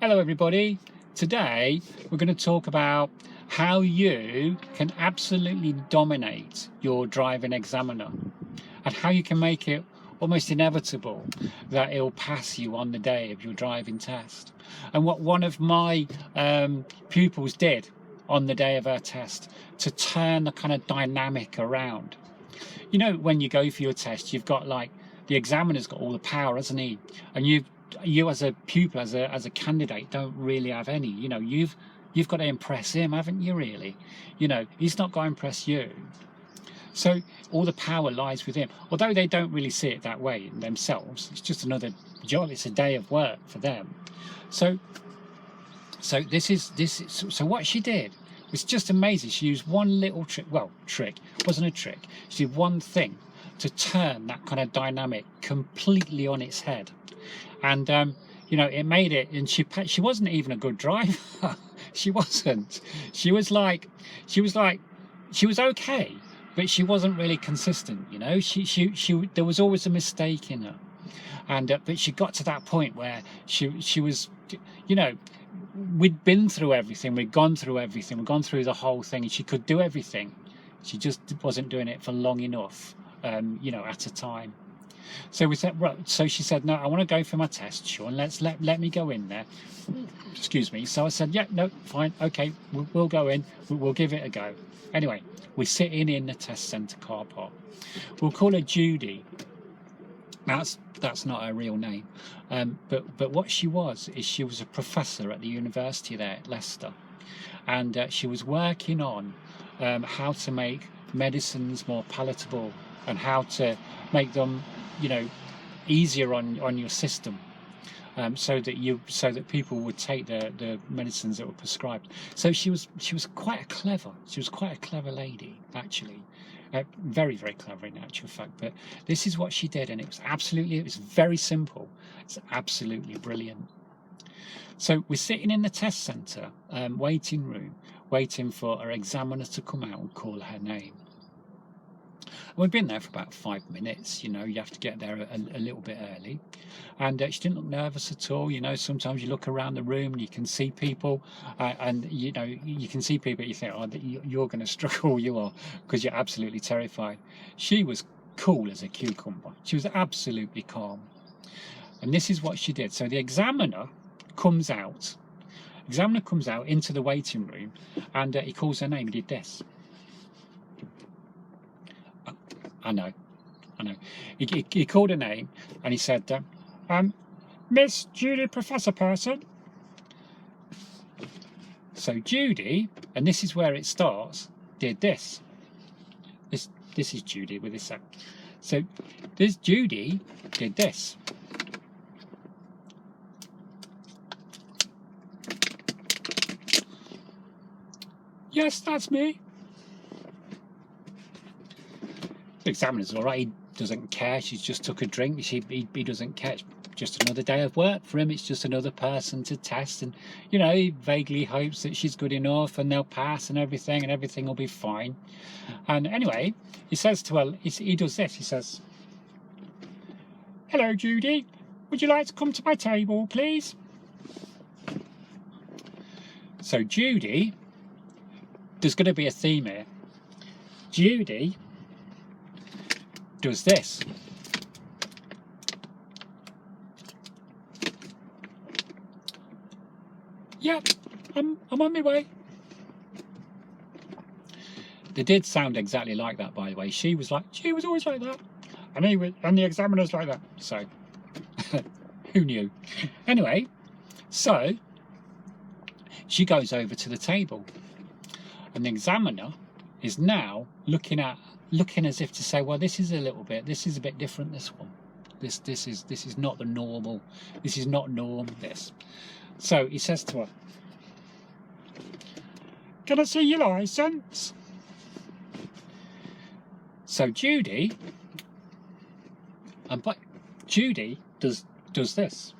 Hello everybody. Today we're going to talk about how you can absolutely dominate your driving examiner and how you can make it almost inevitable that it'll pass you on the day of your driving test. And what one of my pupils did on the day of her test to turn the kind of dynamic around. You know, when you go for your test, you've got like, the examiner's got all the power, hasn't he? And you as a pupil, as a candidate, don't really have any. You know, you've got to impress him, haven't you, really? You know, he's not going to impress you. So all the power lies with him. Although they don't really see it that way in themselves, it's just another job. It's a day of work for them. So so what she did was just amazing. She used one little trick. Well, trick, it wasn't a trick. She did one thing to turn that kind of dynamic completely on its head. And you know, it made it. And she wasn't even a good driver. She wasn't. She was okay, but she wasn't really consistent. You know, there was always a mistake in her. And but she got to that point where she was, you know, we'd been through everything, we'd gone through everything, we'd gone through the whole thing, and she could do everything. She just wasn't doing it for long enough, you know, at a time. So we said, right, so she said, no, I want to go for my test, Sean. Let me go in there. Excuse me. So I said, yeah, no, fine, okay, we'll go in. We'll give it a go. Anyway, we're sitting in the test centre car park. We'll call her Judy. That's not her real name, but what she was is she was a professor at the university there at Leicester, and she was working on how to make medicines more palatable and how to make them, you know, easier on your system, so that people would take the medicines that were prescribed. So she was quite a clever lady, actually. Very, very clever in actual fact. But this is what she did, and it was very simple. It's absolutely brilliant. So we're sitting in the test centre waiting room, waiting for her examiner to come out and call her name. And we've been there for about 5 minutes. You know, you have to get there a little bit early. And she didn't look nervous at all. You know, sometimes you look around the room and you can see people, and you know, you can see people, you think, oh, you're going to struggle, you are, because you're absolutely terrified. She was cool as a cucumber. She was absolutely calm. And this is what she did. So the examiner comes out into the waiting room, and he calls her name. He did this. I know. He called her name and he said, Miss Judy, Professor Person. So Judy, and this is where it starts, did this. This is Judy with this. So this Judy did this. Yes, that's me. The examiner's all right. He doesn't care. She's just took a drink. He doesn't care. It's just another day of work for him. It's just another person to test, and you know, he vaguely hopes that she's good enough and they'll pass and everything will be fine. And anyway, he says to her, he does this. He says, "Hello, Judy. Would you like to come to my table, please?" So Judy, there's going to be a theme here. Judy does this. Yeah, I'm on my way. They did sound exactly like that, by the way. She was always like that, and the examiner's like that. So who knew? Anyway, so she goes over to the table, and the examiner is now looking as if to say, well, this is a bit different, this one. This is not the normal. This is not norm, this. So he says to her, "Can I see your license?" So Judy, Judy does this.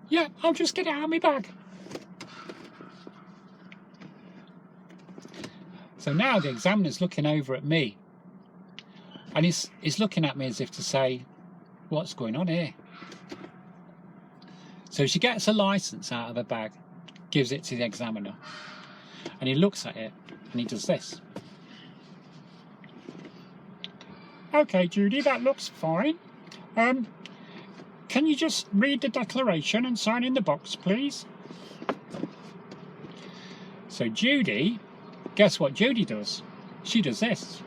Yeah, I'll just get it out of my bag. So now the examiner's looking over at me, And he's looking at me as if to say, what's going on here? So she gets a license out of her bag, gives it to the examiner, and he looks at it and he does this. Okay, Judy, that looks fine. Can you just read the declaration and sign in the box, please? So Judy, guess what Judy does? She does this.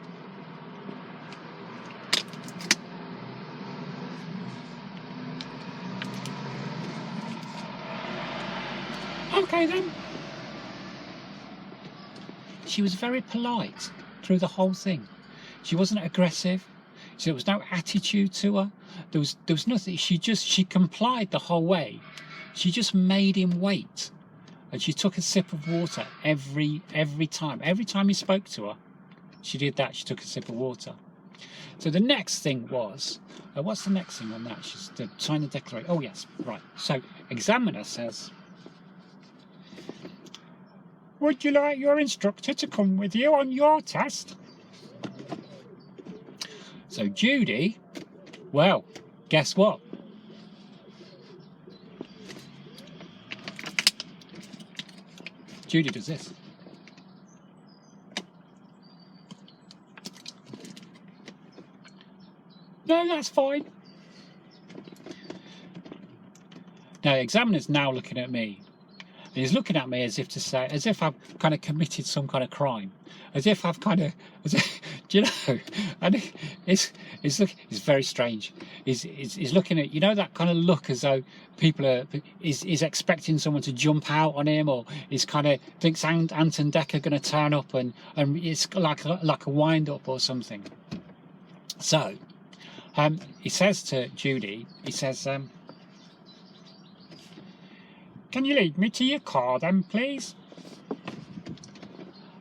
Okay then. She was very polite through the whole thing. She wasn't aggressive. So there was no attitude to her. There was nothing. She complied the whole way. She just made him wait, and she took a sip of water every time. Every time he spoke to her, she did that. She took a sip of water. So the next thing was, what's the next thing on that? She's to sign the declaration. Oh yes, right. So examiner says, would you like your instructor to come with you on your test? So Judy, well, guess what? Judy does this. No, that's fine. Now the examiner's now looking at me. And he's looking at me as if to say, as if I've kind of committed some kind of crime, as if I've kind of, do you know? And it's very strange. He's looking at, you know, that kind of look as though people are, is expecting someone to jump out on him, or is kind of thinks Anton Decker going to turn up, and it's like a wind up or something. So he says to Judy, he says, can you lead me to your car then, please?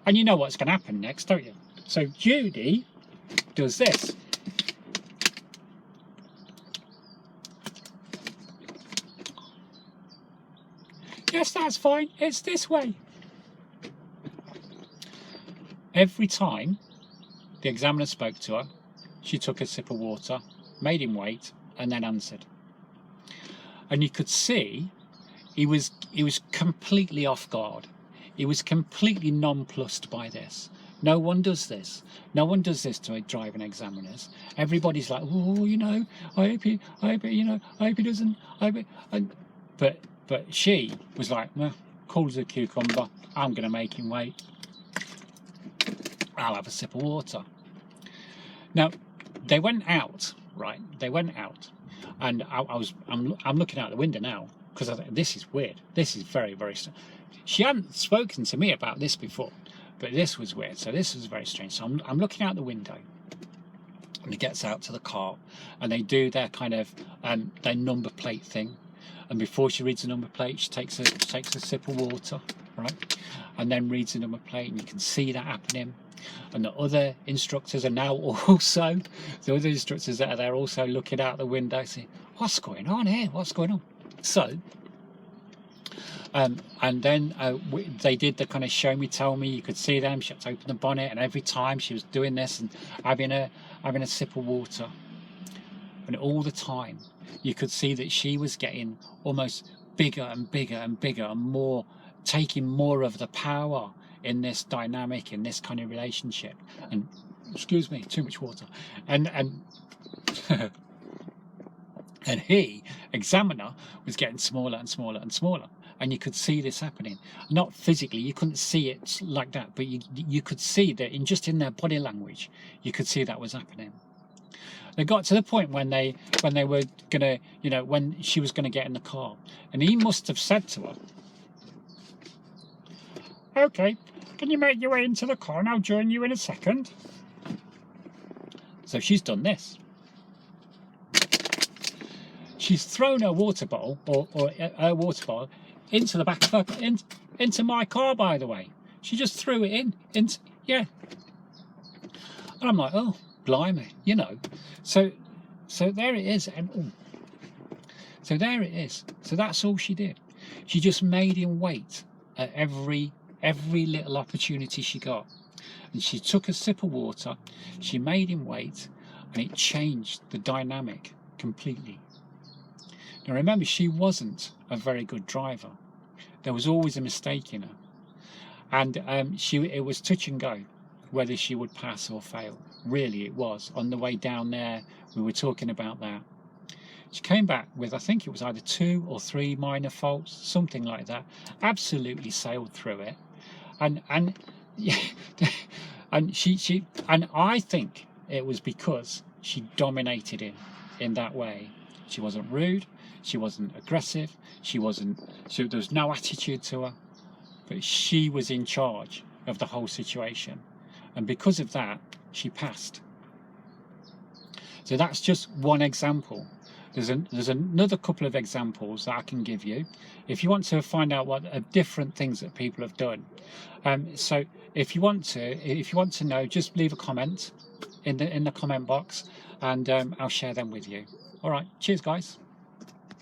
And you know what's going to happen next, don't you? So Judy does this. Yes, that's fine. It's this way. Every time the examiner spoke to her, she took a sip of water, made him wait, and then answered. And you could see he was completely off guard. He was completely nonplussed by this. No one does this. No one does this to driving examiners. Everybody's like, oh, you know, I hope he doesn't. But she was like, well, cool as a cucumber. I'm going to make him wait. I'll have a sip of water. Now, they went out, right? They went out, and I'm looking out the window now, because I think this is weird. This is very, very strange. She hadn't spoken to me about this before, but this was weird. So this was very strange. So I'm looking out the window, and he gets out to the car, and they do their kind of their number plate thing. And before she reads the number plate, she takes a sip of water, right? And then reads the number plate, and you can see that happening. And the other instructors are now also, the other instructors that are there also looking out the window, saying, what's going on here? What's going on? So, and then they did the kind of show me, tell me. You could see them. She had to open the bonnet, and every time she was doing this and having a sip of water, and all the time you could see that she was getting almost bigger and bigger and bigger, and more, taking more of the power in this dynamic, in this kind of relationship. And excuse me, too much water. And and he, examiner, was getting smaller and smaller and smaller. And you could see this happening. Not physically, you couldn't see it like that, but you could see that in their body language, you could see that was happening. They got to the point when they were gonna, you know, when she was gonna get in the car, and he must have said to her, okay, can you make your way into the car and I'll join you in a second? So she's done this. She's thrown her water bottle, or her water bottle, into the back of her, into my car, by the way. She just threw it into, yeah. And I'm like, oh, blimey, you know. So there it is, and oh, so there it is. So that's all she did. She just made him wait at every little opportunity she got. And she took a sip of water, she made him wait, and it changed the dynamic completely. Now remember, she wasn't a very good driver. There was always a mistake in her, and it was touch and go whether she would pass or fail. Really, it was. On the way down there, we were talking about that. She came back with, I think it was either 2 or 3 minor faults, something like that. Absolutely sailed through it, and yeah, and I think it was because she dominated him in that way. She wasn't rude, she wasn't aggressive, there was no attitude to her, but she was in charge of the whole situation, and because of that, she passed. So that's just one example. There's another couple of examples that I can give you if you want to find out what different things that people have done. So if you want to know, just leave a comment in the comment box, and I'll share them with you. All right, cheers guys.